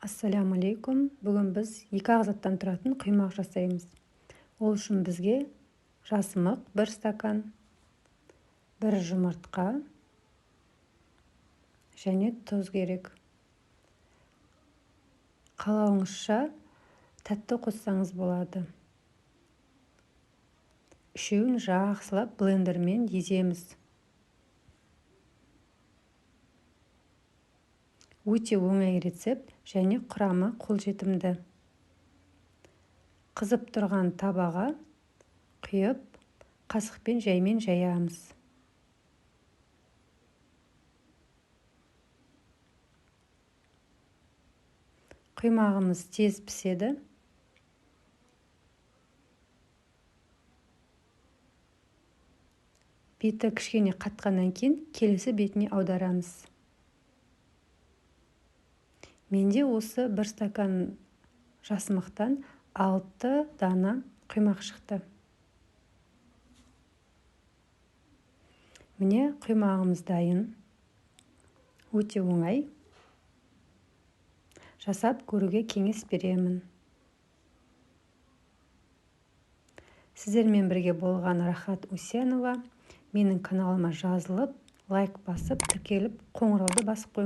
Ассаляму алейкум. Бүгін біз екі ағзаттан тұратын құймақ жасаймыз. Ол үшін бізге жасымық 1 стакан, 1 жұмыртқа және тұз керек. Қалауыңызша тәтті қоссаңыз болады. Үшеуін жақсылап блендермен еземіз. Өте оңай рецепт және құрамы қолжетімді. Қызып тұрған табаға құйып, қасықпен жаймен жаямыз. Құймағымыз тез піседі. Беті кішкене қатқаннан кейін келесі бетіне аударамыз. Менде осы 1 стакан жасымықтан 6 дана құймақ шықты. Міне құймағымыз дайын. Өте оңай. Жасап көруге кеңес беремін. Сіздермен бірге болған Рахат Усенова. Менің каналыма жазылып, лайк басып, тіркеліп, қоңырауды басып қойыңыз.